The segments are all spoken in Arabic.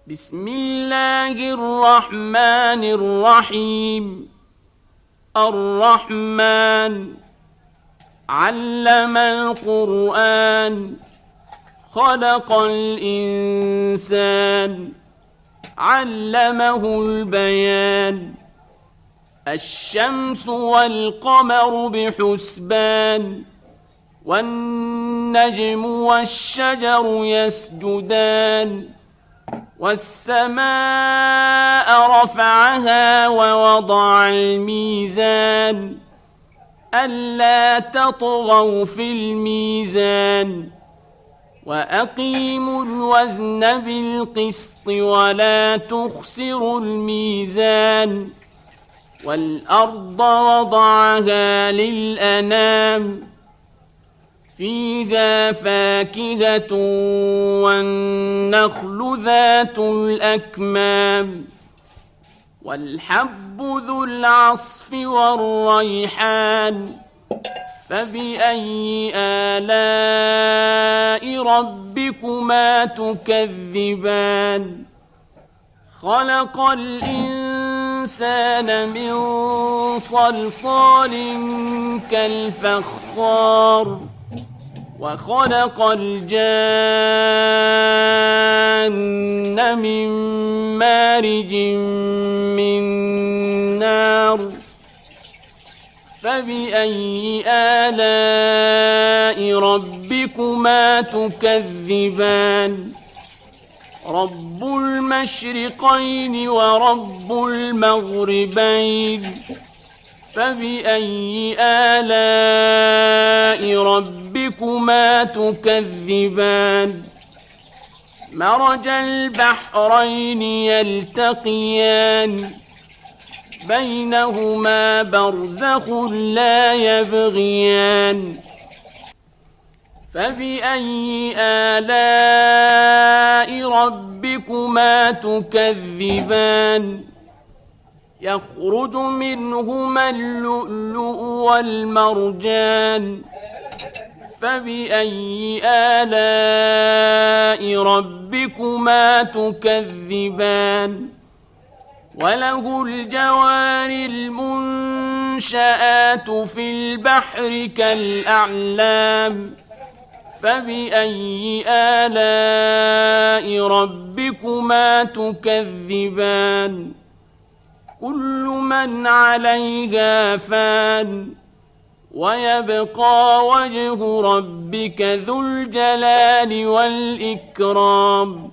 بسم الله الرحمن الرحيم. الرحمن علم القرآن خلق الإنسان علمه البيان. الشمس والقمر بحسبان والنجم والشجر يسجدان. والسماء رفعها ووضع الميزان ألا تطغوا في الميزان وأقيموا الوزن بالقسط ولا تخسروا الميزان. والأرض وضعها للأنام فيها فاكهة والنخل ذات الأكمام والحب ذو العصف والريحان. فبأي آلاء ربكما تكذبان؟ خلق الإنسان من صلصال كالفخار وخلق الجان من مارج من نار. فبأي آلاء ربكما تكذبان؟ رب المشرقين ورب المغربين. فبأي آلاء ربكما تكذبان؟ مرج البحرين يلتقيان بينهما برزخ لا يبغيان. فبأي آلاء ربكما تكذبان؟ يخرج منهما اللؤلؤ والمرجان. فبأي آلاء ربكما تكذبان؟ وله الجوار المنشآت في البحر كالأعلام. فبأي آلاء ربكما تكذبان؟ كل من عليها فان ويبقى وجه ربك ذو الجلال والإكرام.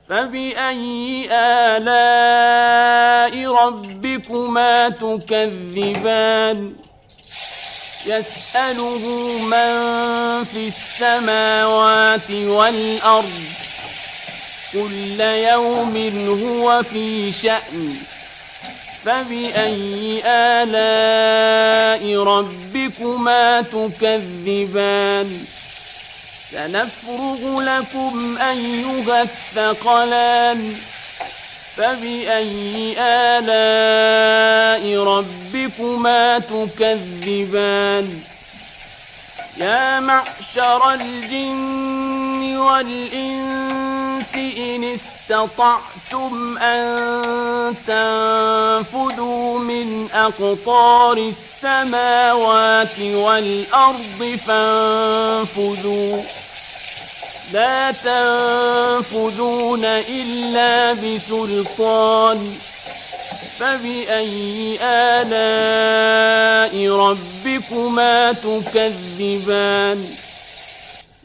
فبأي آلاء ربكما تكذبان؟ يسأله من في السماوات والأرض كل يوم هو في شأن. فبأي آلاء ربكما تكذبان؟ سنفرغ لكم أيها الثقلان. فبأي آلاء ربكما تكذبان؟ يا معشر الجن والإنس إن استطعتم أن تنفذوا من أقطار السماوات والأرض فانفذوا لا تنفذون إلا بسلطان. فبأي آلاء ربكما تكذبان؟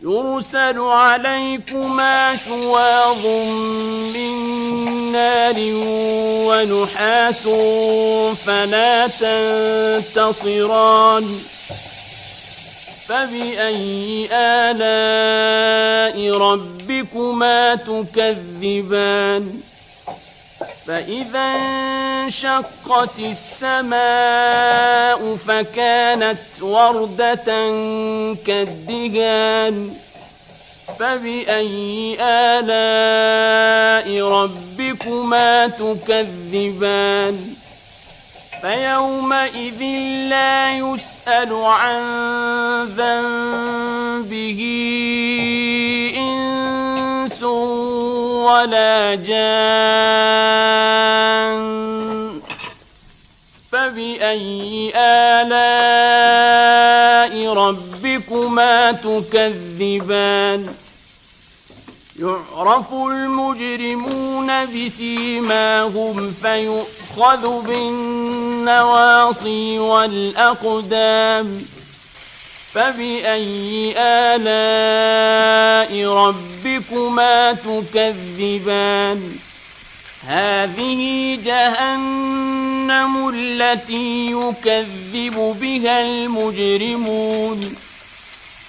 يرسل عليكما شواظ من نار ونحاس فلا تنتصران. فبأي آلاء ربكما تكذبان؟ فإذا انشقت السماء فكانت وردة كالدهان. فبأي آلاء ربكما تكذبان؟ فيومئذ لا يسأل عن ذنبه إنس ولا جان فبأي آلاء ربكما تكذبان يعرف المجرمون بسيماهم فيؤخذ بالنواصي والأقدام فبأي آلاء ربكما تكذبان هذه جهنم التي يكذب بها المجرمون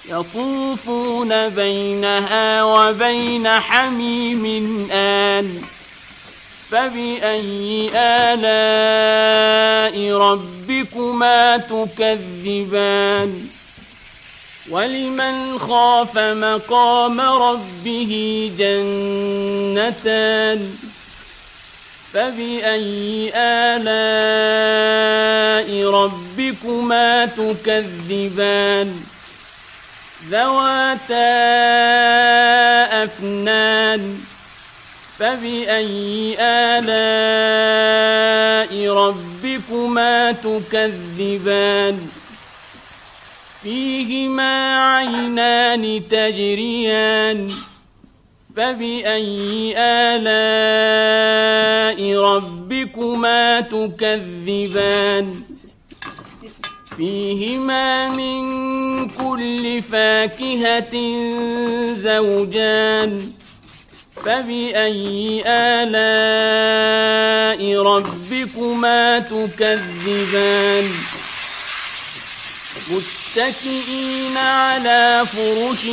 يطوفون بينها وبين حميم آن فبأي آلاء ربكما تكذبان ولمن خاف مقام ربه جنتان فبأي آلاء ربكما تكذبان ذواتا أفنان فبأي آلاء ربكما تكذبان فيهما عينان تجريان فبأي آلاء ربكما تكذبان فيهما من كل فاكهة زوجان فبأي آلاء ربكما تكذبان متكئين على فرش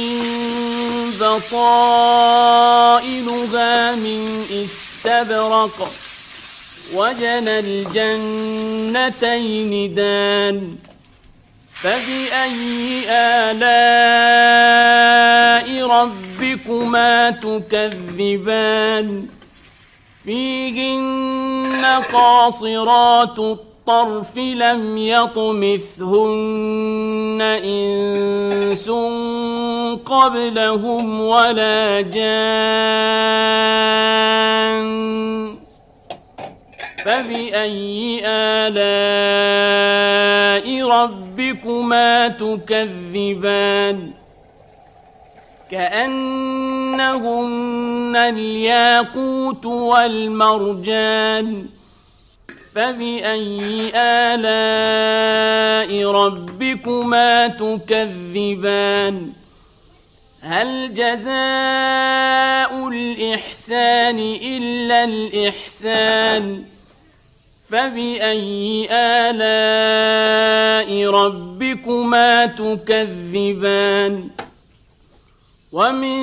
بطائنها من استبرق وجنى الجنتين دان فبأي آلاء ربكما تكذبان فيهن قاصرات الطرف لم يطمثهن إنس قبلهم ولا جان فبأي آلاء ربكما تكذبان كأنهن الياقوت والمرجان فبأي آلاء ربكما تكذبان هل جزاء الإحسان إلا الإحسان فبأي آلاء ربكما تكذبان ومن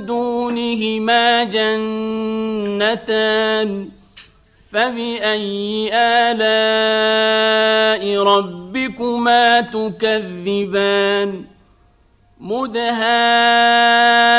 دونهما جنتان فبأي آلاء ربكما تكذبان مدهان